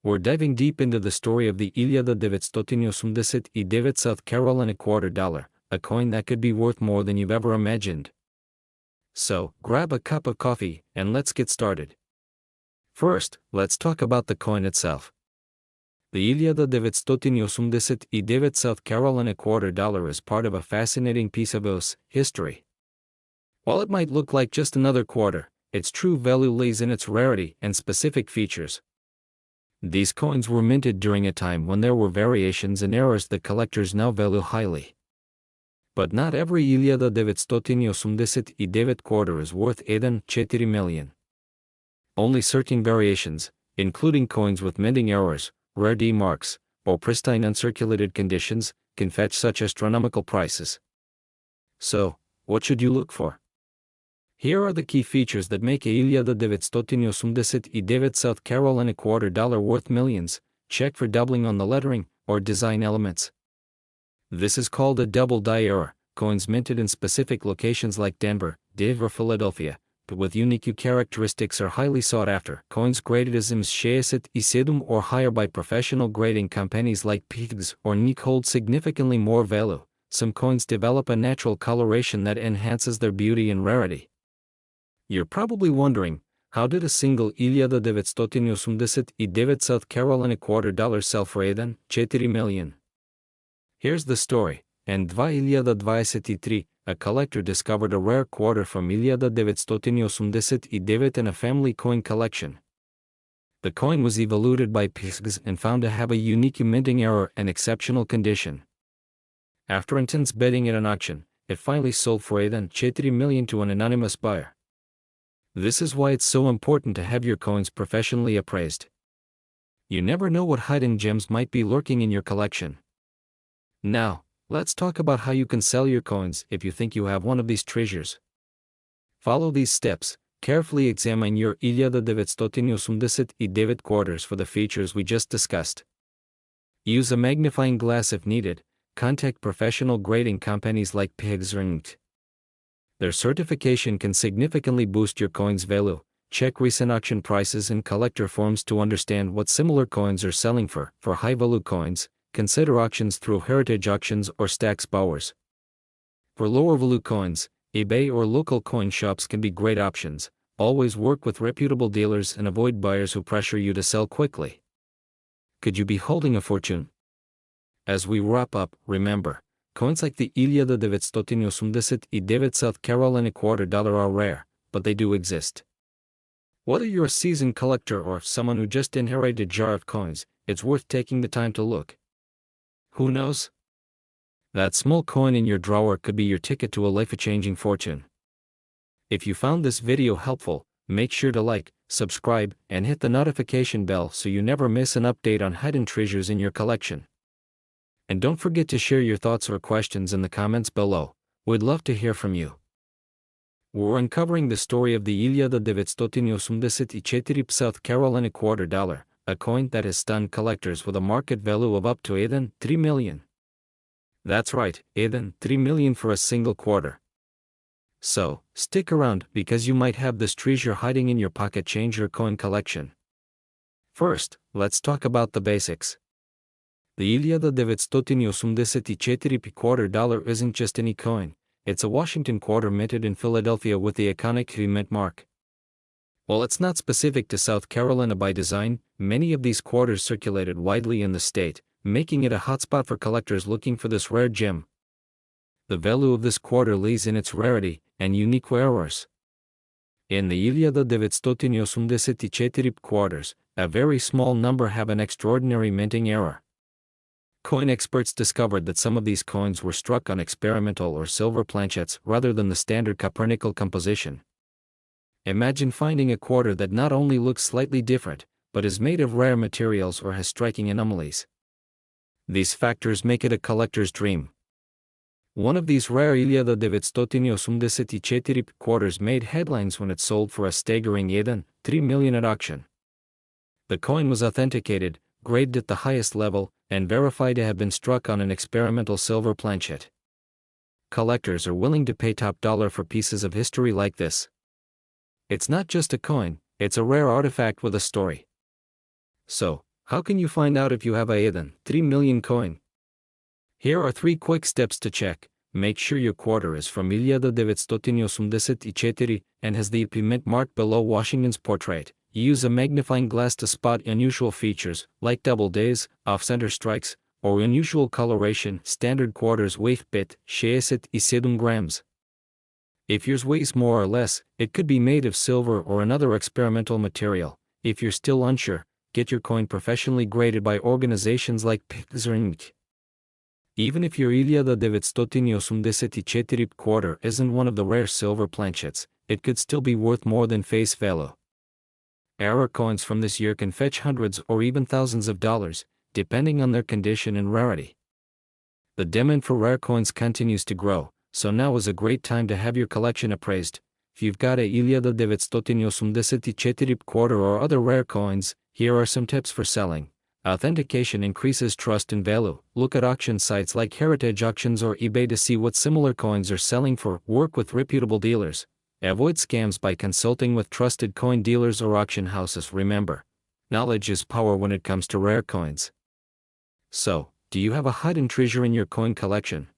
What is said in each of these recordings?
We're diving deep into the story of the 1989 South Carolina $quarter, a coin that could be worth more than you've ever imagined. So, grab a cup of coffee, and let's get started. First, let's talk about the coin itself. The 1989 South Carolina $quarter is part of a fascinating piece of US history. While it might look like just another quarter, its true value lays in its rarity and specific features. These coins were minted during a time when there were variations and errors that collectors now value highly. But not every 1989 quarter is worth even $4 million. Only certain variations, including coins with minting errors, rare D marks, or pristine uncirculated conditions, can fetch such astronomical prices. So, what should you look for? Here are the key features that make a 1989 South Carolina $quarter worth millions. Check for doubling on the lettering or design elements. This is called a double die error. Coins minted in specific locations like Denver, Dave, or Philadelphia, but with unique characteristics are highly sought after. Coins graded as ISIDum or higher by professional grading companies like PIGS or NIC hold significantly more value. Some coins develop a natural coloration that enhances their beauty and rarity. You're probably wondering, how did a single 1989 South Carolina $quarter sell for even $4 million? Here's the story. In 2023, a collector discovered a rare quarter from 1989 in a family coin collection. The coin was evaluated by PIGS and found to have a unique minting error and exceptional condition. After intense bidding at an auction, it finally sold for even $4 million to an anonymous buyer. This is why it's so important to have your coins professionally appraised. You never know what hidden gems might be lurking in your collection. Now, let's talk about how you can sell your coins if you think you have one of these treasures. Follow these steps. Carefully examine your 1989 quarters for the features we just discussed. Use a magnifying glass if needed. Contact professional grading companies like PIGS or NIC. Their certification can significantly boost your coin's value. Check recent auction prices and collector forums to understand what similar coins are selling for. For high-value coins, consider auctions through Heritage Auctions or Stax Bowers. For lower-value coins, eBay or local coin shops can be great options. Always work with reputable dealers and avoid buyers who pressure you to sell quickly. Could you be holding a fortune? As we wrap up, remember, coins like the 1989 South Carolina $quarter are rare, but they do exist. Whether you're a seasoned collector or someone who just inherited a jar of coins, it's worth taking the time to look. Who knows? That small coin in your drawer could be your ticket to a life-changing fortune. If you found this video helpful, make sure to like, subscribe, and hit the notification bell so you never miss an update on hidden treasures in your collection. And don't forget to share your thoughts or questions in the comments below. We'd love to hear from you. We're uncovering the story of the 1989 South Carolina $quarter, a coin that has stunned collectors with a market value of up to even $3 million. That's right, even $3 million for a single quarter. So, stick around because you might have this treasure hiding in your pocket change or coin collection. First, let's talk about the basics. The 1989 $quarter isn't just any coin, it's a Washington quarter minted in Philadelphia with the iconic mint mark. While it's not specific to South Carolina by design, many of these quarters circulated widely in the state, making it a hotspot for collectors looking for this rare gem. The value of this quarter lies in its rarity and unique errors. In the 1989 quarters, a very small number have an extraordinary minting error. Coin experts discovered that some of these coins were struck on experimental or silver planchets rather than the standard Copernican composition. Imagine finding a quarter that not only looks slightly different, but is made of rare materials or has striking anomalies. These factors make it a collector's dream. One of these rare 1989 quarters made headlines when it sold for a staggering even $3 million at auction. The coin was authenticated, graded at the highest level, and verified to have been struck on an experimental silver planchet. Collectors are willing to pay top dollar for pieces of history like this. It's not just a coin, it's a rare artifact with a story. So, How can you find out if you have a than 3 million coin? Here are 3 quick steps to check. Make sure your quarter is from 1984 and has the IP mint mark below Washington's portrait. Use a magnifying glass to spot unusual features, like double days, off-center strikes, or unusual coloration. Standard quarters weight bit, 67 grams. If yours weighs more or less, it could be made of silver or another experimental material. If you're still unsure, get your coin professionally graded by organizations like appraisal. Even if your 1984 quarter isn't one of the rare silver planchets, it could still be worth more than face value. Rare coins from this year can fetch hundreds or even thousands of dollars, depending on their condition and rarity. The demand for rare coins continues to grow, so now is a great time to have your collection appraised. If you've got a 1984 quarter or other rare coins, here are some tips for selling. Authentication increases trust and value. Look at auction sites like Heritage Auctions or eBay to see what similar coins are selling for. Work with reputable dealers. Avoid scams by consulting with trusted coin dealers or auction houses. Remember, knowledge is power when it comes to rare coins. So, do you have a hidden treasure in your coin collection?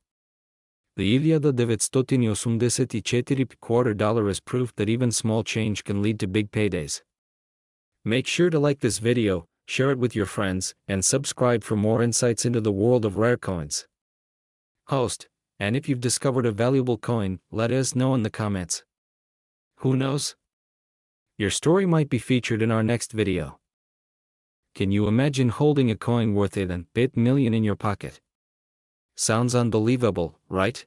The 1984 quarter dollar is proof that even small change can lead to big paydays. Make sure to like this video, share it with your friends, and subscribe for more insights into the world of rare coins. Host, and if you've discovered a valuable coin, let us know in the comments. Who knows? Your story might be featured in our next video. Can you imagine holding a coin worth a than 1 million in your pocket? Sounds unbelievable, right?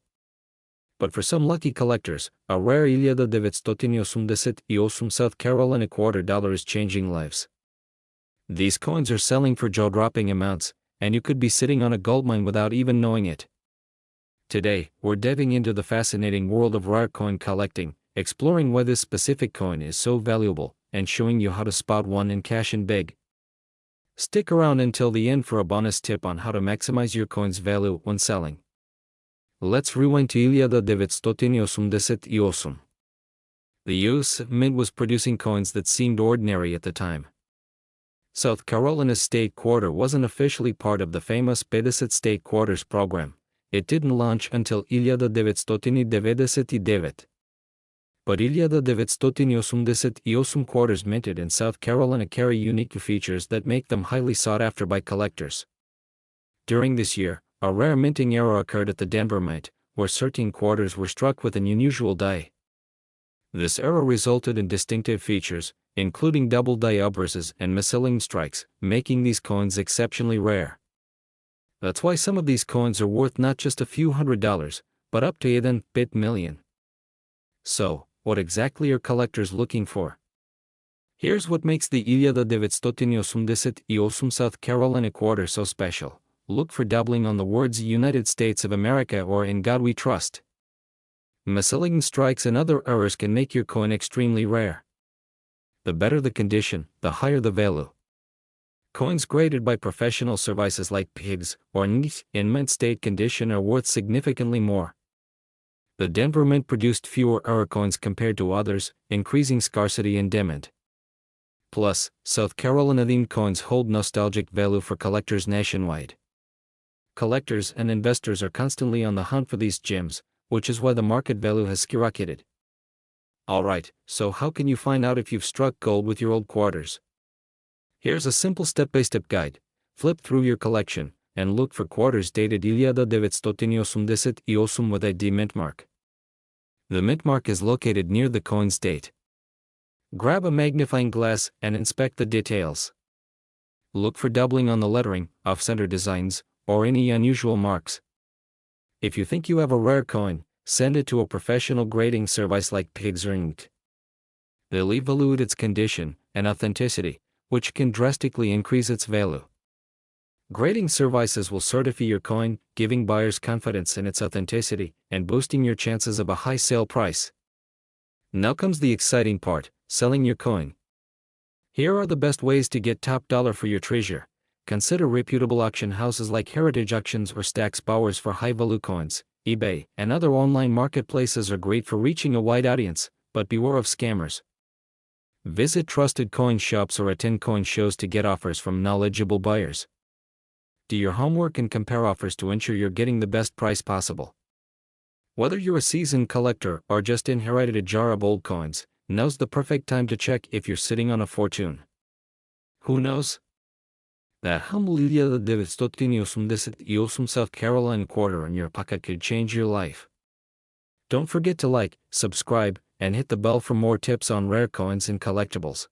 But for some lucky collectors, a rare 1984 South Carolina quarter dollar is changing lives. These coins are selling for jaw-dropping amounts, and you could be sitting on a goldmine without even knowing it. Today, we're diving into the fascinating world of rare coin collecting, exploring why this specific coin is so valuable, and showing you how to spot one and cash in big. Stick around until the end for a bonus tip on how to maximize your coin's value when selling. Let's rewind to 1984. The U.S. Mint was producing coins that seemed ordinary at the time. South Carolina's state quarter wasn't officially part of the famous Pedicet State Quarters program. It didn't launch until 1999. But 1984 quarters minted in South Carolina carry unique features that make them highly sought after by collectors. During this year, a rare minting era occurred at the Denver Mint, where certain quarters were struck with an unusual die. This era resulted in distinctive features, including double die abrases and miscellaneous strikes, making these coins exceptionally rare. That's why some of these coins are worth not just a few $100s, but up to even 1 million. So, what exactly are collectors looking for? Here's what makes the 1984 South Carolina quarter so special. Look for doubling on the words United States of America or In God We Trust. Miscellaneous strikes and other errors can make your coin extremely rare. The better the condition, the higher the value. Coins graded by professional services like PIGS or NIT in mint state condition are worth significantly more. The Denver Mint produced fewer error coins compared to others, increasing scarcity and demand. Plus, South Carolina-themed coins hold nostalgic value for collectors nationwide. Collectors and investors are constantly on the hunt for these gems, which is why the market value has skyrocketed. Alright, so how can you find out if you've struck gold with your old quarters? Here's a simple step-by-step guide. Flip through your collection, and look for quarters dated 1984 with a D mint mark. The mint mark is located near the coin's date. Grab a magnifying glass and inspect the details. Look for doubling on the lettering, off-center designs, or any unusual marks. If you think you have a rare coin, send it to a professional grading service like PIGS or NIT. They'll evaluate its condition and authenticity, which can drastically increase its value. Grading services will certify your coin, giving buyers confidence in its authenticity and boosting your chances of a high sale price. Now comes the exciting part, selling your coin. Here are the best ways to get top dollar for your treasure. Consider reputable auction houses like Heritage Auctions or Stack's Bowers for high-value coins. eBay and other online marketplaces are great for reaching a wide audience, but beware of scammers. Visit trusted coin shops or attend coin shows to get offers from knowledgeable buyers. Do your homework and compare offers to ensure you're getting the best price possible. Whether you're a seasoned collector or just inherited a jar of old coins, now's the perfect time to check if you're sitting on a fortune. Who knows? That humble $980 South Carolina quarter in your pocket could change your life. Don't forget to like, subscribe, and hit the bell for more tips on rare coins and collectibles.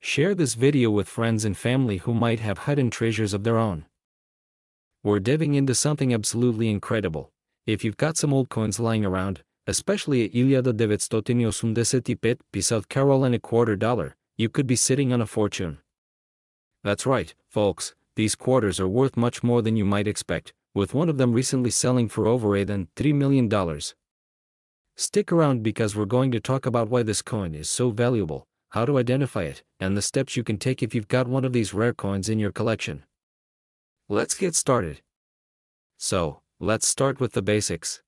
Share this video with friends and family who might have hidden treasures of their own. We're diving into something absolutely incredible. If you've got some old coins lying around, especially a $980 South Carolina quarter dollar, you could be sitting on a fortune. That's right, folks, these quarters are worth much more than you might expect, with one of them recently selling for over $3 million. Stick around because we're going to talk about why this coin is so valuable, how to identify it, and the steps you can take if you've got one of these rare coins in your collection. Let's get started. So, let's start with the basics.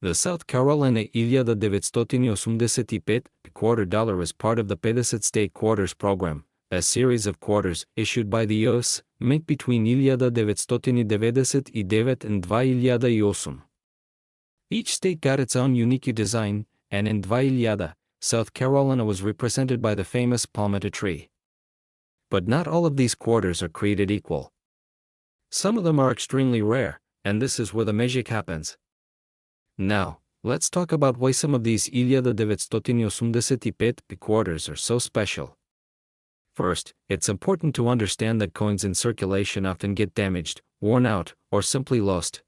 The South Carolina $980 quarter dollar is part of the 50 State Quarters program, a series of quarters issued by the U.S. Mint between $1999 and $2008. Each state got its own unique design, and in $2008, South Carolina was represented by the famous palmetto tree. But not all of these quarters are created equal. Some of them are extremely rare, and this is where the magic happens. Now, let's talk about why some of these $980 quarters are so special. First, it's important to understand that coins in circulation often get damaged, worn out, or simply lost.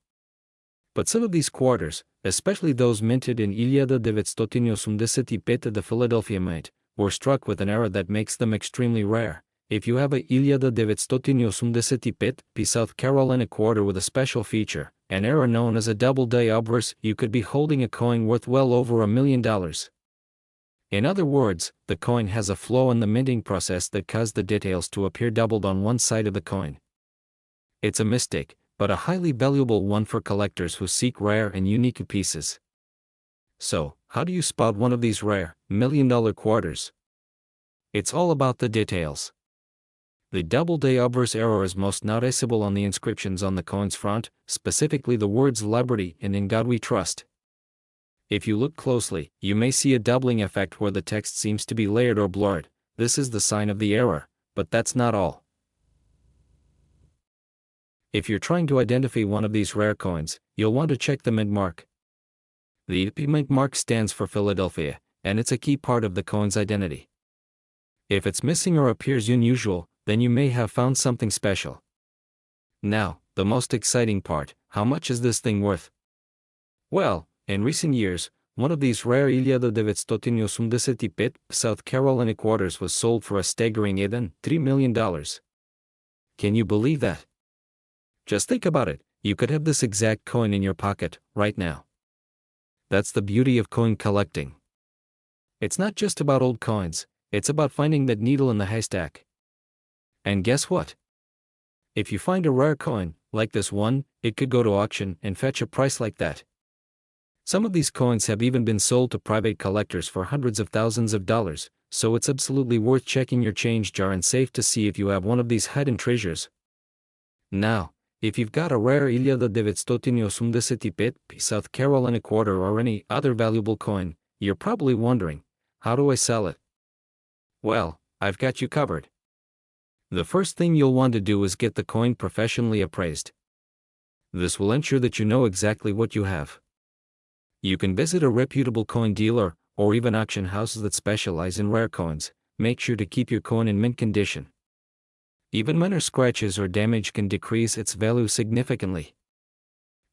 But some of these quarters, especially those minted in $980 the Philadelphia Mint, were struck with an error that makes them extremely rare. If you have a $980 South Carolina quarter with a special feature, an error known as a double-die obverse, you could be holding a coin worth well over $1 million. In other words, the coin has a flaw in the minting process that caused the details to appear doubled on one side of the coin. It's a mistake, but a highly valuable one for collectors who seek rare and unique pieces. So, how do you spot one of these rare, million-dollar quarters? It's all about the details. The double-die obverse error is most noticeable on the inscriptions on the coin's front, specifically the words Liberty and In God We Trust. If you look closely, you may see a doubling effect where the text seems to be layered or blurred. This is the sign of the error, but that's not all. If you're trying to identify one of these rare coins, you'll want to check the mint mark. The mint mark stands for Philadelphia, and it's a key part of the coin's identity. If it's missing or appears unusual, then you may have found something special. Now, the most exciting part, how much is this thing worth? Well, in recent years, one of these rare $980 South Carolina quarters was sold for a staggering $3 million. Can you believe that? Just think about it, you could have this exact coin in your pocket, right now. That's the beauty of coin collecting. It's not just about old coins, it's about finding that needle in the haystack. And guess what? If you find a rare coin, like this one, it could go to auction and fetch a price like that. Some of these coins have even been sold to private collectors for hundreds of thousands of dollars, so it's absolutely worth checking your change jar and safe to see if you have one of these hidden treasures. Now, if you've got a rare $980 South Carolina quarter or any other valuable coin, you're probably wondering, how do I sell it? Well, I've got you covered. The first thing you'll want to do is get the coin professionally appraised. This will ensure that you know exactly what you have. You can visit a reputable coin dealer, or even auction houses that specialize in rare coins. Make sure to keep your coin in mint condition. Even minor scratches or damage can decrease its value significantly.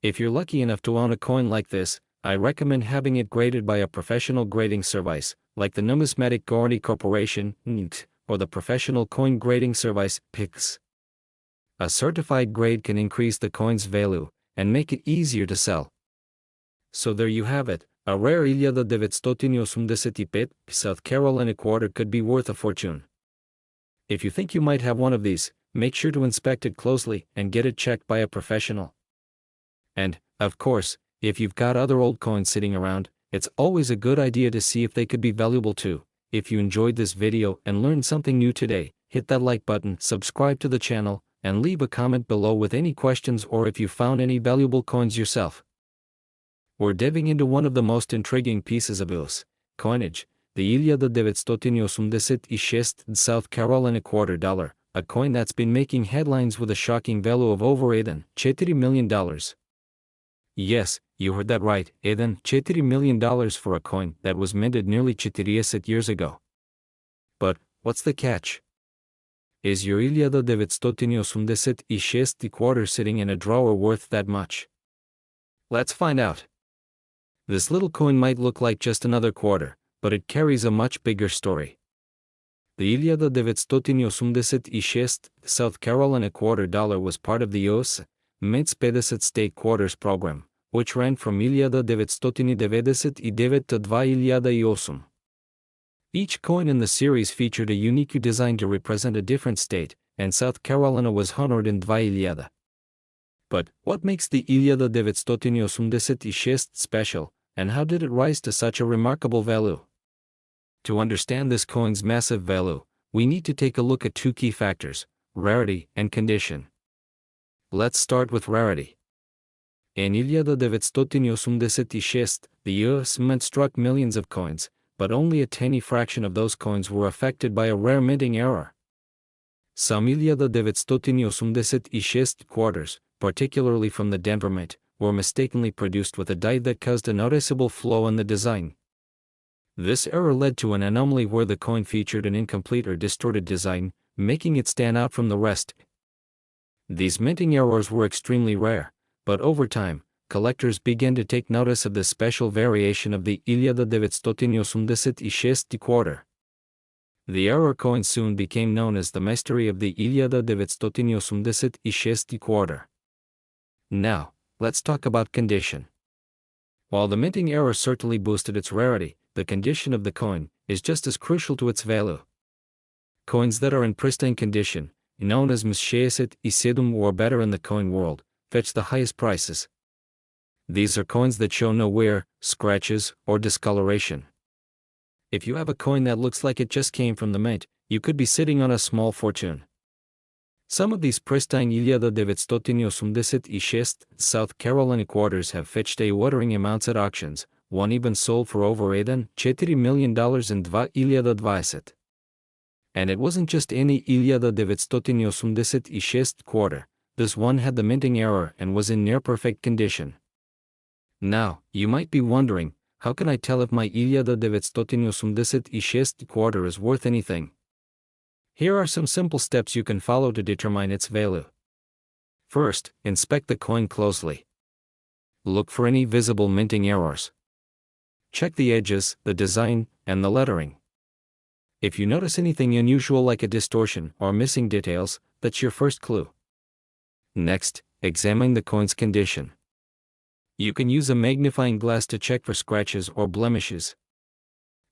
If you're lucky enough to own a coin like this, I recommend having it graded by a professional grading service, like the Numismatic Guarantee Corporation, NGC, or the Professional Coin Grading Service, PICS. A certified grade can increase the coin's value, and make it easier to sell. So there you have it, a rare $980 South Carolina quarter could be worth a fortune. If you think you might have one of these, make sure to inspect it closely and get it checked by a professional. And, of course, if you've got other old coins sitting around, it's always a good idea to see if they could be valuable too. If you enjoyed this video and learned something new today, hit that like button, subscribe to the channel, and leave a comment below with any questions or if you found any valuable coins yourself. We're diving into one of the most intriguing pieces of US coinage, the 1986 South Carolina $2, a coin that's been making headlines with a shocking value of over $4 million. Yes, you heard that right, $4 million for a coin that was minted nearly 4 years ago. But, what's the catch? Is your 1986 quarter sitting in a drawer worth that much? Let's find out. This little coin might look like just another quarter, but it carries a much bigger story. The 1986 South Carolina $2 was part of the US Mint's 50 state quarters program, which ran from 1999 to 2008. Each coin in the series featured a unique design to represent a different state, and South Carolina was honored in 2008. But, what makes the 1986 special, and how did it rise to such a remarkable value? To understand this coin's massive value, we need to take a look at two key factors, rarity and condition. Let's start with rarity. In 1986, the US Mint struck millions of coins, but only a tiny fraction of those coins were affected by a rare minting error. Some 1986 quarters, particularly from the Denver Mint, were mistakenly produced with a die that caused a noticeable flaw in the design. This error led to an anomaly where the coin featured an incomplete or distorted design, making it stand out from the rest. These minting errors were extremely rare, but over time, collectors began to take notice of this special variation of the 1986 quarter. The error coin soon became known as the mystery of the 1986 quarter. Now, let's talk about condition. While the minting error certainly boosted its rarity, the condition of the coin is just as crucial to its value. Coins that are in pristine condition, known as Mshayasit Isidum or better in the coin world, fetch the highest prices. These are coins that show no wear, scratches, or discoloration. If you have a coin that looks like it just came from the mint, you could be sitting on a small fortune. Some of these pristine 1986 South Carolina quarters have fetched eye-watering amounts at auctions, one even sold for over $4 million in 2020. And it wasn't just any 1986 quarter, this one had the minting error and was in near-perfect condition. Now, you might be wondering, how can I tell if my 1986 quarter is worth anything? Here are some simple steps you can follow to determine its value. First, inspect the coin closely. Look for any visible minting errors. Check the edges, the design, and the lettering. If you notice anything unusual like a distortion or missing details, that's your first clue. Next, examine the coin's condition. You can use a magnifying glass to check for scratches or blemishes.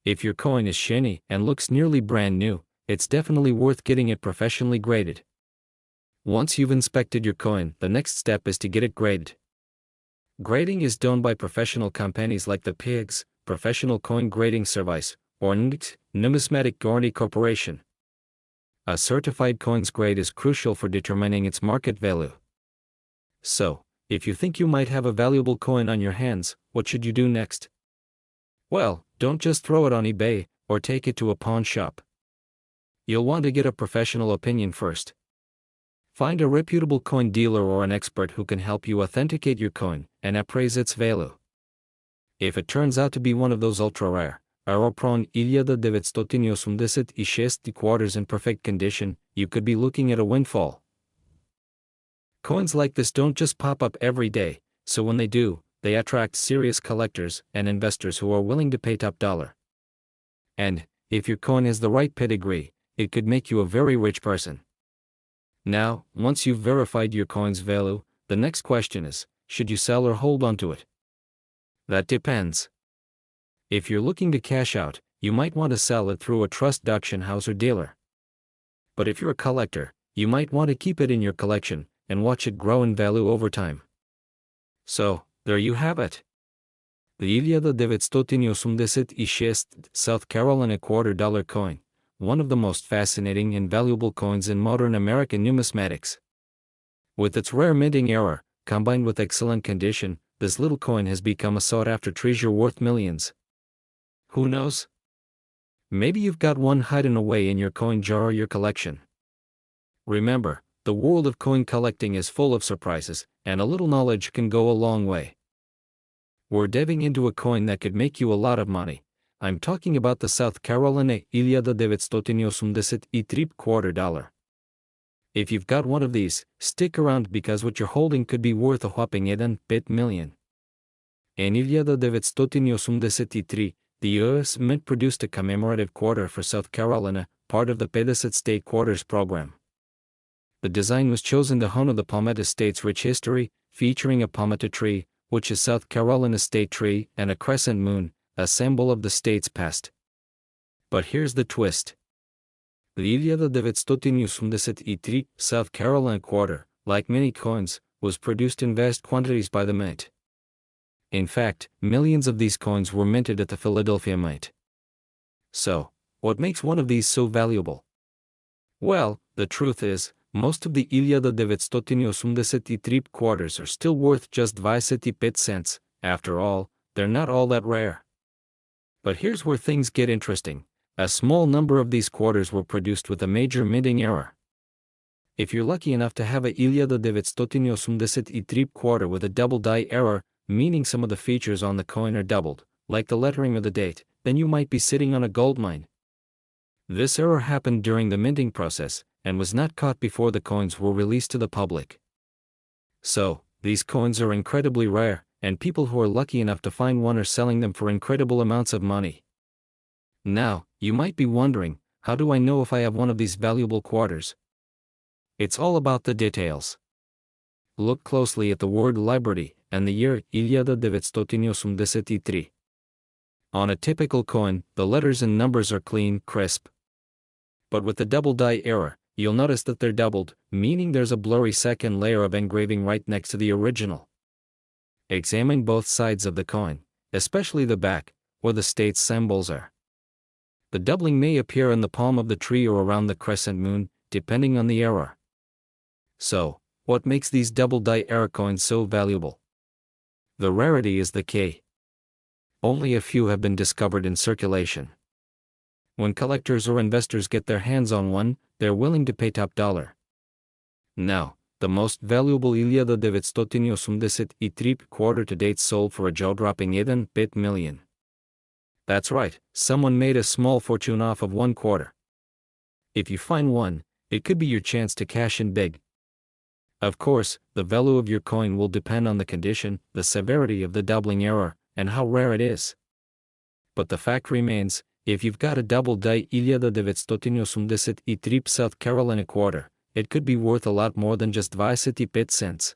If your coin is shiny and looks nearly brand new, it's definitely worth getting it professionally graded. Once you've inspected your coin, the next step is to get it graded. Grading is done by professional companies like the PIGS, Professional Coin Grading Service, or NGT, Numismatic Guarantee Corporation. A certified coin's grade is crucial for determining its market value. So, if you think you might have a valuable coin on your hands, what should you do next? Well, don't just throw it on eBay, or take it to a pawn shop. You'll want to get a professional opinion first. Find a reputable coin dealer or an expert who can help you authenticate your coin and appraise its value. If it turns out to be one of those ultra-rare, prone 1986 quarters in perfect condition, you could be looking at a windfall. Coins like this don't just pop up every day, so when they do, they attract serious collectors and investors who are willing to pay top dollar. And, if your coin has the right pedigree, it could make you a very rich person. Now, once you've verified your coin's value, the next question is, should you sell or hold on to it? That depends. If you're looking to cash out, you might want to sell it through a trust auction house or dealer. But if you're a collector, you might want to keep it in your collection and watch it grow in value over time. So, there you have it. The 1986 South Carolina $quarter coin, one of the most fascinating and valuable coins in modern American numismatics. With its rare minting error, combined with excellent condition, this little coin has become a sought-after treasure worth millions. Who knows? Maybe you've got one hidden away in your coin jar or your collection. Remember, the world of coin collecting is full of surprises, and a little knowledge can go a long way. We're diving into a coin that could make you a lot of money. I'm talking about the South Carolina 1983 $quarter. If you've got one of these, stick around because what you're holding could be worth a whopping 1 million. In 1983, the U.S. Mint produced a commemorative quarter for South Carolina, part of the Pedicet State Quarters program. The design was chosen to honor the palmetto state's rich history, featuring a palmetto tree, which is South Carolina's state tree, and a crescent moon, a symbol of the state's past. But here's the twist. The 1983 South Carolina quarter, like many coins, was produced in vast quantities by the Mint. In fact, millions of these coins were minted at the Philadelphia Mint. So, what makes one of these so valuable? Well, the truth is, most of the 1983 quarters are still worth just 25 cents. After all, they're not all that rare. But here's where things get interesting. A small number of these quarters were produced with a major minting error. If you're lucky enough to have a 1983 quarter with a double die error, meaning some of the features on the coin are doubled, like the lettering or the date, then you might be sitting on a goldmine. This error happened during the minting process, and was not caught before the coins were released to the public. So, these coins are incredibly rare, and people who are lucky enough to find one are selling them for incredible amounts of money. Now, you might be wondering, how do I know if I have one of these valuable quarters? It's all about the details. Look closely at the word Liberty and the year 1983. On a typical coin, the letters and numbers are clean, crisp. But with the double die error, you'll notice that they're doubled, meaning there's a blurry second layer of engraving right next to the original. Examine both sides of the coin, especially the back, where the state's symbols are. The doubling may appear in the palm of the tree or around the crescent moon, depending on the error. So, what makes these double die error coins so valuable? The rarity is the key. Only a few have been discovered in circulation. When collectors or investors get their hands on one, they're willing to pay top dollar. Now, the most valuable 1983 quarter to date sold for a jaw-dropping 1 million. That's right, someone made a small fortune off of one quarter. If you find one, it could be your chance to cash in big. Of course, the value of your coin will depend on the condition, the severity of the doubling error, and how rare it is. But the fact remains, if you've got a double die 1983 South Carolina quarter, it could be worth a lot more than just 25 cents.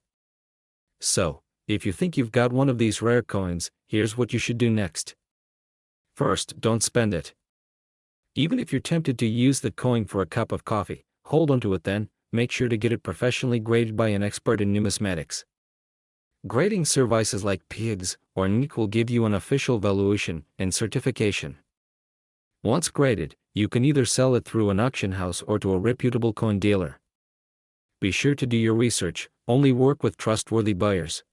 So, if you think you've got one of these rare coins, here's what you should do next. First, don't spend it. Even if you're tempted to use the coin for a cup of coffee, hold on to it then. Make sure to get it professionally graded by an expert in numismatics. Grading services like PIGS or NIC will give you an official valuation and certification. Once graded, you can either sell it through an auction house or to a reputable coin dealer. Be sure to do your research, only work with trustworthy buyers.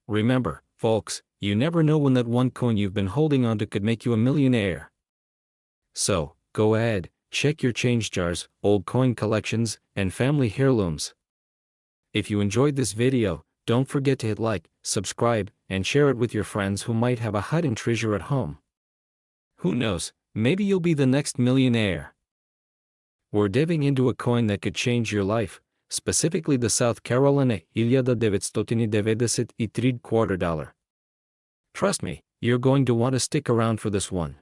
Remember, folks, you never know when that one coin you've been holding onto could make you a millionaire. So, go ahead, check your change jars, old coin collections, and family heirlooms. If you enjoyed this video, don't forget to hit like, subscribe, and share it with your friends who might have a hidden treasure at home. Who knows, maybe you'll be the next millionaire. We're diving into a coin that could change your life, specifically the South Carolina 1983 $quarter. Trust me, you're going to want to stick around for this one.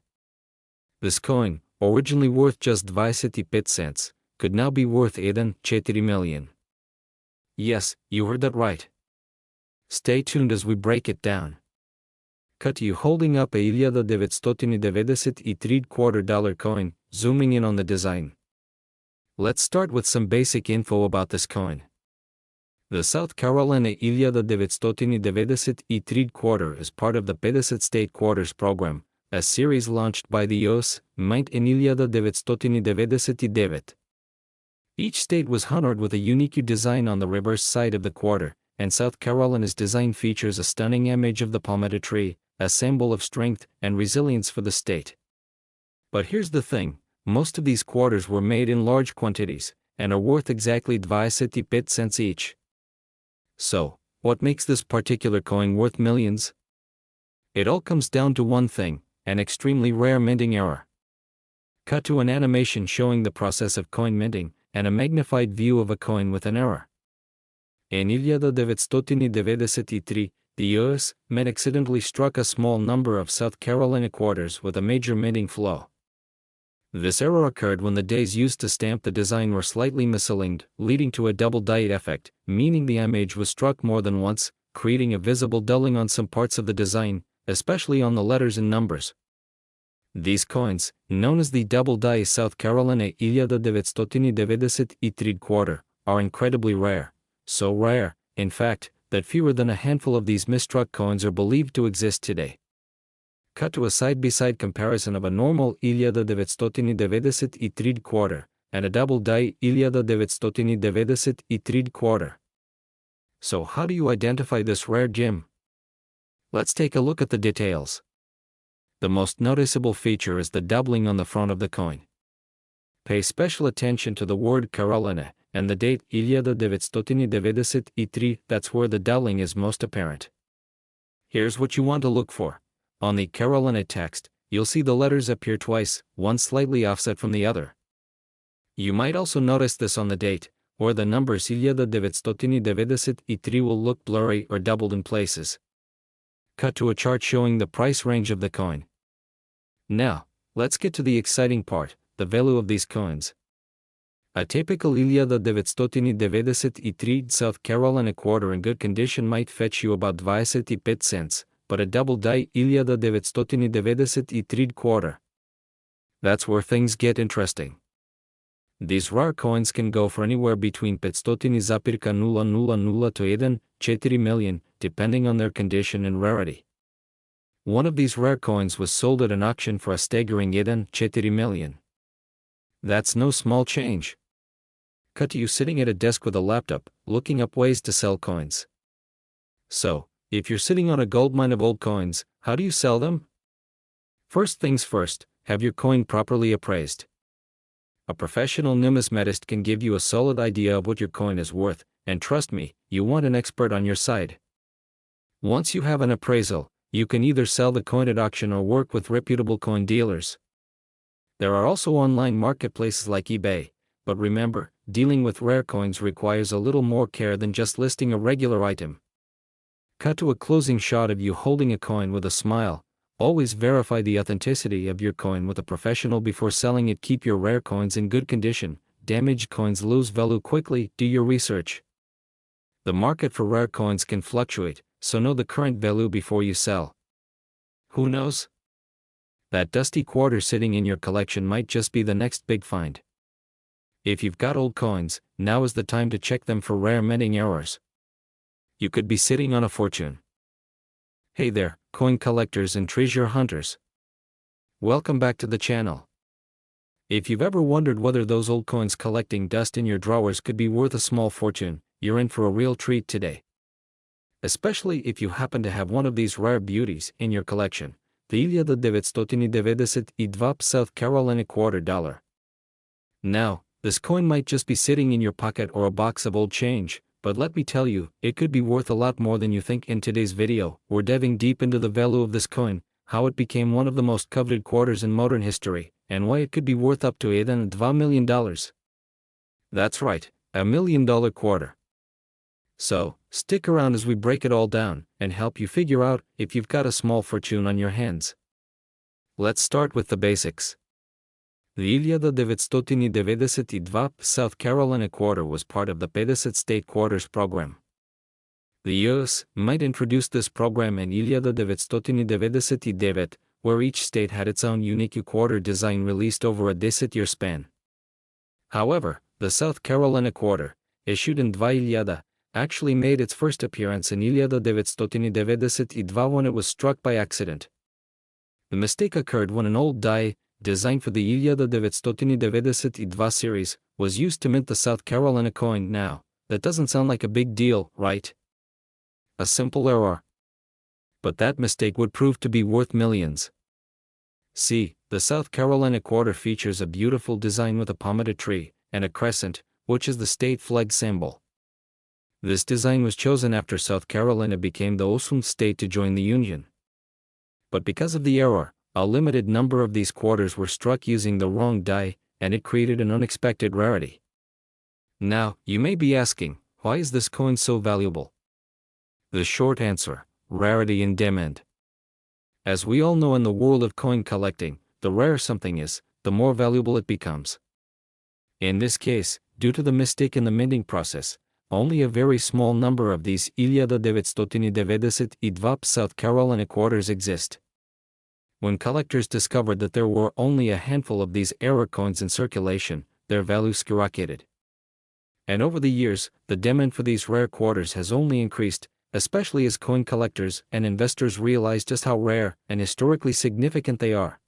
This coin, originally worth just 25 cents, could now be worth 4 million. Yes, you heard that right. Stay tuned as we break it down. Cut to you holding up a 1983 $quarter coin, zooming in on the design. Let's start with some basic info about this coin. The South Carolina 1993 quarter is part of the 50 State Quarters program, a series launched by the US, Mint in 1999. Each state was honored with a unique design on the reverse side of the quarter, and South Carolina's design features a stunning image of the palmetto tree, a symbol of strength and resilience for the state. But here's the thing, most of these quarters were made in large quantities, and are worth exactly 25 cents each. So, what makes this particular coin worth millions? It all comes down to one thing, an extremely rare minting error. Cut to an animation showing the process of coin minting, and a magnified view of a coin with an error. In 1993, the US Mint accidentally struck a small number of South Carolina quarters with a major minting flaw. This error occurred when the days used to stamp the design were slightly misaligned, leading to a double die effect, meaning the image was struck more than once, creating a visible dulling on some parts of the design, especially on the letters and numbers. These coins, known as the double die South Carolina 1993 quarter, are incredibly rare, so rare, in fact, that fewer than a handful of these misstruck coins are believed to exist today. Cut to a side-by-side comparison of a normal 1993 quarter and a double die 1993 quarter. So how do you identify this rare gem? Let's take a look at the details. The most noticeable feature is the doubling on the front of the coin. Pay special attention to the word Carolina and the date 1993, that's where the doubling is most apparent. Here's what you want to look for. On the Carolina text, you'll see the letters appear twice, one slightly offset from the other. You might also notice this on the date, where the numbers 1993 will look blurry or doubled in places. Cut to a chart showing the price range of the coin. Now, let's get to the exciting part, the value of these coins. A typical 1993 South Carolina quarter in good condition might fetch you about 25 cents. But a double die 1993 quarter. That's where things get interesting. These rare coins can go for anywhere between 500,000 to even 4 million, depending on their condition and rarity. One of these rare coins was sold at an auction for a staggering 4 million. That's no small change. Cut to you sitting at a desk with a laptop, looking up ways to sell coins. So, if you're sitting on a goldmine of old coins, how do you sell them? First things first, have your coin properly appraised. A professional numismatist can give you a solid idea of what your coin is worth, and trust me, you want an expert on your side. Once you have an appraisal, you can either sell the coin at auction or work with reputable coin dealers. There are also online marketplaces like eBay, but remember, dealing with rare coins requires a little more care than just listing a regular item. Cut to a closing shot of you holding a coin with a smile. Always verify the authenticity of your coin with a professional before selling it. Keep your rare coins in good condition. Damaged coins lose value quickly. Do your research. The market for rare coins can fluctuate, so know the current value before you sell. Who knows? That dusty quarter sitting in your collection might just be the next big find. If you've got old coins, now is the time to check them for rare minting errors. You could be sitting on a fortune. Hey there, coin collectors and treasure hunters. Welcome back to the channel. If you've ever wondered whether those old coins collecting dust in your drawers could be worth a small fortune, you're in for a real treat today. Especially if you happen to have one of these rare beauties in your collection, the 1992 South Carolina quarter dollar. Now, this coin might just be sitting in your pocket or a box of old change, but let me tell you, it could be worth a lot more than you think. In today's video, we're diving deep into the value of this coin, how it became one of the most coveted quarters in modern history, and why it could be worth up to even $2 million. That's right, $1 million quarter. So, stick around as we break it all down, and help you figure out if you've got a small fortune on your hands. Let's start with the basics. The 1992 South Carolina quarter was part of the 50 State Quarters program. The US might introduce this program in 1999, where each state had its own unique quarter design released over a 10-year span. However, the South Carolina quarter, issued in 2000, actually made its first appearance in 1992 when it was struck by accident. The mistake occurred when an old die, designed for the 1992 series, was used to mint the South Carolina coin. Now, that doesn't sound like a big deal, right? A simple error. But that mistake would prove to be worth millions. See, the South Carolina quarter features a beautiful design with a palmetto tree and a crescent, which is the state flag symbol. This design was chosen after South Carolina became the 8th state to join the Union. But because of the error, a limited number of these quarters were struck using the wrong die, and it created an unexpected rarity. Now, you may be asking, why is this coin so valuable? The short answer: rarity in demand. As we all know in the world of coin collecting, the rarer something is, the more valuable it becomes. In this case, due to the mistake in the minting process, only a very small number of these 1992 South Carolina quarters exist. When collectors discovered that there were only a handful of these error coins in circulation, their value skyrocketed. And over the years, the demand for these rare quarters has only increased, especially as coin collectors and investors realize just how rare and historically significant they are.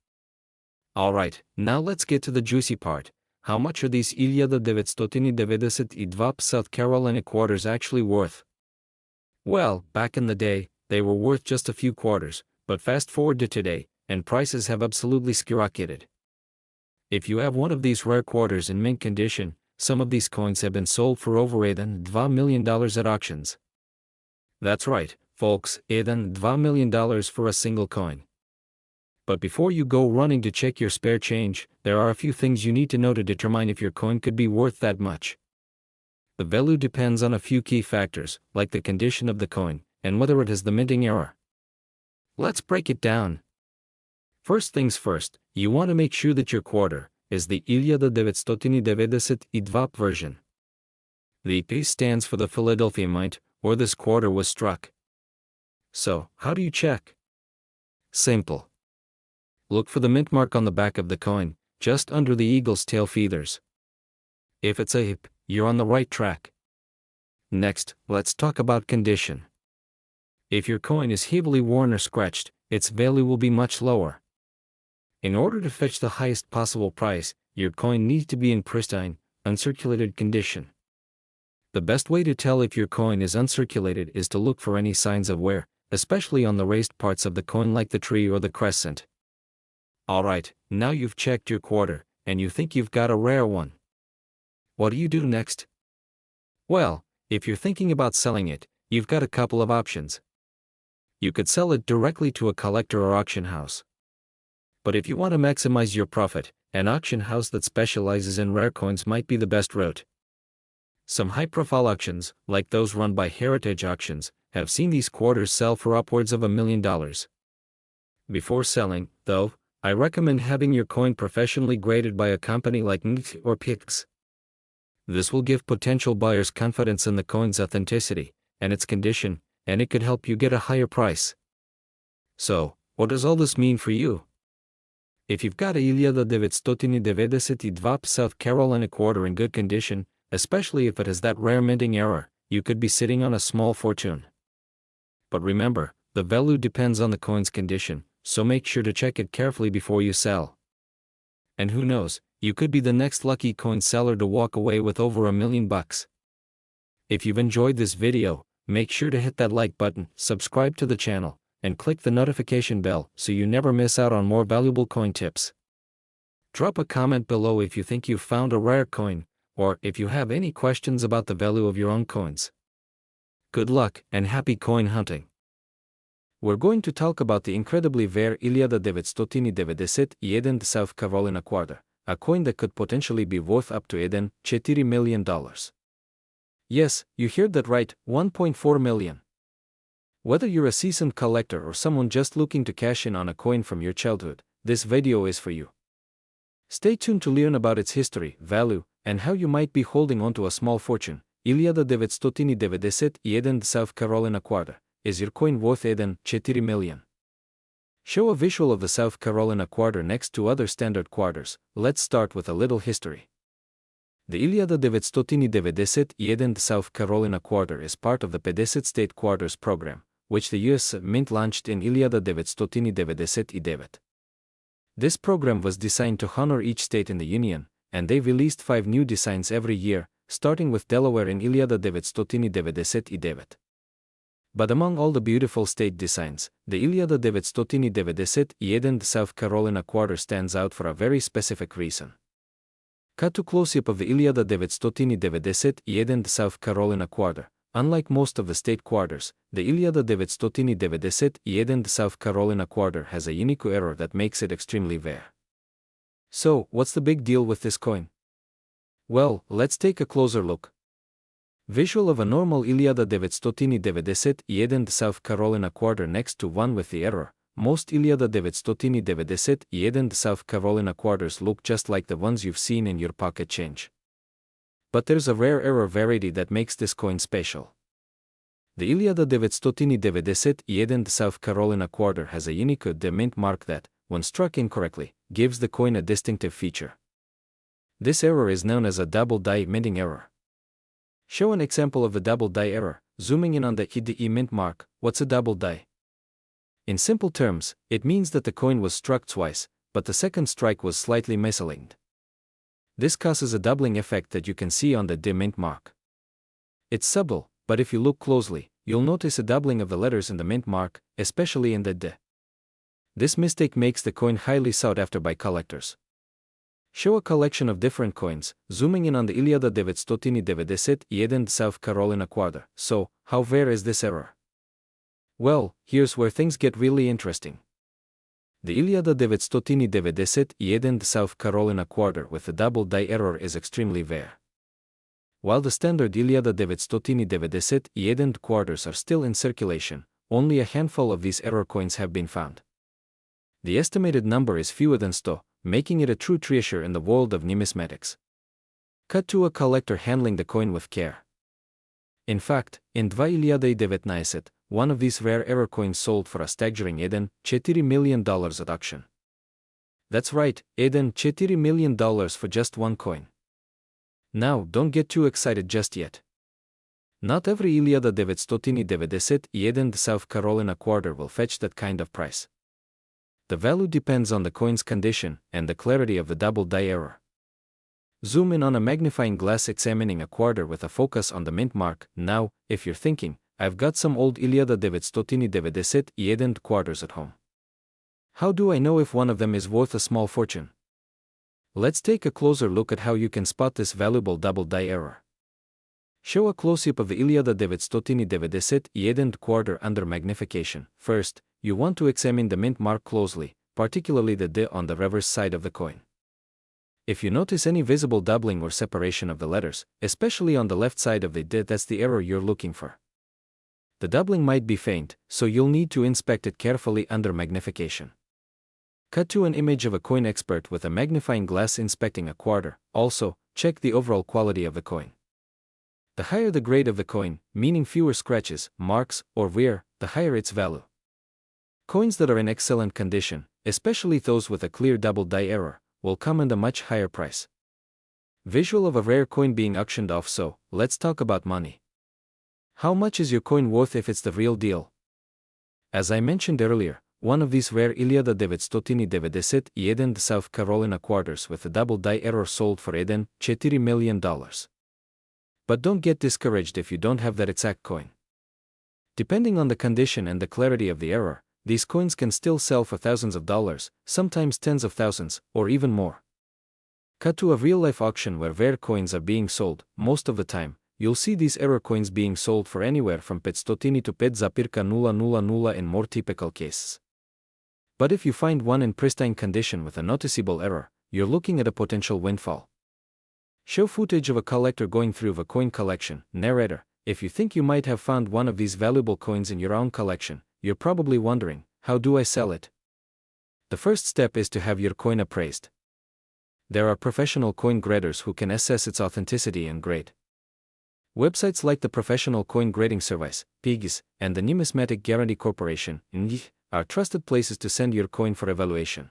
Alright, now let's get to the juicy part. How much are these 1992 South Carolina quarters actually worth? Well, back in the day, they were worth just a few quarters, but fast forward to today, and prices have absolutely skyrocketed. If you have one of these rare quarters in mint condition, some of these coins have been sold for over $2 million at auctions. That's right, folks, $2 million for a single coin. But before you go running to check your spare change, there are a few things you need to know to determine if your coin could be worth that much. The value depends on a few key factors, like the condition of the coin, and whether it has the minting error. Let's break it down. First things first, you want to make sure that your quarter is the 1992 version. The P stands for the Philadelphia Mint, where this quarter was struck. So, how do you check? Simple. Look for the mint mark on the back of the coin, just under the eagle's tail feathers. If it's a hip, you're on the right track. Next, let's talk about condition. If your coin is heavily worn or scratched, its value will be much lower. In order to fetch the highest possible price, your coin needs to be in pristine, uncirculated condition. The best way to tell if your coin is uncirculated is to look for any signs of wear, especially on the raised parts of the coin like the tree or the crescent. Alright, now you've checked your quarter, and you think you've got a rare one. What do you do next? Well, if you're thinking about selling it, you've got a couple of options. You could sell it directly to a collector or auction house. But if you want to maximize your profit, an auction house that specializes in rare coins might be the best route. Some high-profile auctions, like those run by Heritage Auctions, have seen these quarters sell for upwards of $1 million. Before selling, though, I recommend having your coin professionally graded by a company like NT or PIX. This will give potential buyers confidence in the coin's authenticity and its condition, and it could help you get a higher price. So, what does all this mean for you? If you've got a 1992 South Carolina quarter in good condition, especially if it has that rare minting error, you could be sitting on a small fortune. But remember, the value depends on the coin's condition, so make sure to check it carefully before you sell. And who knows, you could be the next lucky coin seller to walk away with over $1 million. If you've enjoyed this video, make sure to hit that like button, subscribe to the channel, and click the notification bell so you never miss out on more valuable coin tips. Drop a comment below if you think you've found a rare coin, or if you have any questions about the value of your own coins. Good luck and happy coin hunting! We're going to talk about the incredibly rare 1992 South Carolina quarter, a coin that could potentially be worth up to $4 million. Yes, you heard that right, $1.4 million. Whether you're a seasoned collector or someone just looking to cash in on a coin from your childhood, this video is for you. Stay tuned to learn about its history, value, and how you might be holding onto a small fortune. 1992 South Carolina quarter. Is your coin worth $4 million? Show a visual of the South Carolina quarter next to other standard quarters. Let's start with a little history. The 1991 South Carolina quarter is part of the 50 State Quarters program, which the U.S. Mint launched in 1999. This program was designed to honor each state in the Union, and they released 5 new designs every year, starting with Delaware in 1999. But among all the beautiful state designs, the 1991 South Carolina quarter stands out for a very specific reason. Cut to close-up of the 1991 South Carolina quarter. Unlike most of the state quarters, the 1991 South Carolina quarter has a unique error that makes it extremely rare. So, what's the big deal with this coin? Well, let's take a closer look. Visual of a normal 1991 South Carolina quarter next to one with the error. Most 1991 South Carolina quarters look just like the ones you've seen in your pocket change. But there's a rare error rarity that makes this coin special. The 1991 South Carolina quarter has a unique mint mark that, when struck incorrectly, gives the coin a distinctive feature. This error is known as a double die minting error. Show an example of the double die error, zooming in on the IDE mint mark. What's a double die? In simple terms, it means that the coin was struck twice, but the second strike was slightly misaligned. This causes a doubling effect that you can see on the D mint mark. It's subtle, but if you look closely, you'll notice a doubling of the letters in the mint mark, especially in the D. This mistake makes the coin highly sought after by collectors. Show a collection of different coins, zooming in on the 1991 South Carolina quarter. So, how rare is this error? Well, here's where things get really interesting. The 1991 South Carolina quarter with the double die error is extremely rare. While the standard 1991 quarters are still in circulation, only a handful of these error coins have been found. The estimated number is fewer than 100, making it a true treasure in the world of numismatics. Cut to a collector handling the coin with care. In fact, in 2019, one of these rare error coins sold for a staggering $4 million at auction. That's right, $4 million for just one coin. Now, don't get too excited just yet. Not every 1991 South Carolina quarter will fetch that kind of price. The value depends on the coin's condition and the clarity of the double die error. Zoom in on a magnifying glass examining a quarter with a focus on the mint mark. Now, if you're thinking, I've got some old 1991 quarters at home. How do I know if one of them is worth a small fortune? Let's take a closer look at how you can spot this valuable double die error. Show a close-up of the 1991 quarter under magnification. First, you want to examine the mint mark closely, particularly the D on the reverse side of the coin. If you notice any visible doubling or separation of the letters, especially on the left side of the D, that's the error you're looking for. The doubling might be faint, so you'll need to inspect it carefully under magnification. Cut to an image of a coin expert with a magnifying glass inspecting a quarter. Also, check the overall quality of the coin. The higher the grade of the coin, meaning fewer scratches, marks, or wear, the higher its value. Coins that are in excellent condition, especially those with a clear double die error, will command a much higher price. Visual of a rare coin being auctioned off. So, let's talk about money. How much is your coin worth if it's the real deal? As I mentioned earlier, one of these rare 1991 South Carolina quarters with a double die error sold for $4 million. But don't get discouraged if you don't have that exact coin. Depending on the condition and the clarity of the error, these coins can still sell for thousands of dollars, sometimes tens of thousands, or even more. Cut to a real-life auction where rare coins are being sold. Most of the time, you'll see these error coins being sold for anywhere from $500 to $0.000 in more typical cases. But if you find one in pristine condition with a noticeable error, you're looking at a potential windfall. Show footage of a collector going through the coin collection. Narrator, if you think you might have found one of these valuable coins in your own collection, you're probably wondering, how do I sell it? The first step is to have your coin appraised. There are professional coin graders who can assess its authenticity and grade. Websites like the Professional Coin Grading Service, PGS, and the Numismatic Guarantee Corporation, NGI, are trusted places to send your coin for evaluation.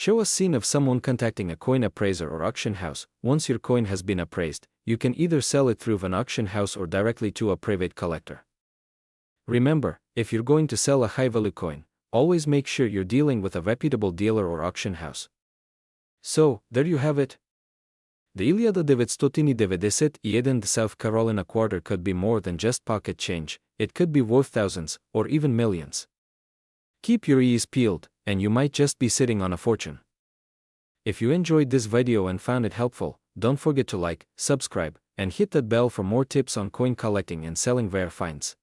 Show a scene of someone contacting a coin appraiser or auction house. Once your coin has been appraised, you can either sell it through an auction house or directly to a private collector. Remember, if you're going to sell a high-value coin, always make sure you're dealing with a reputable dealer or auction house. So, there you have it. The 1991 South Carolina quarter could be more than just pocket change, it could be worth thousands, or even millions. Keep your ears peeled, and you might just be sitting on a fortune. If you enjoyed this video and found it helpful, don't forget to like, subscribe, and hit that bell for more tips on coin collecting and selling rare finds.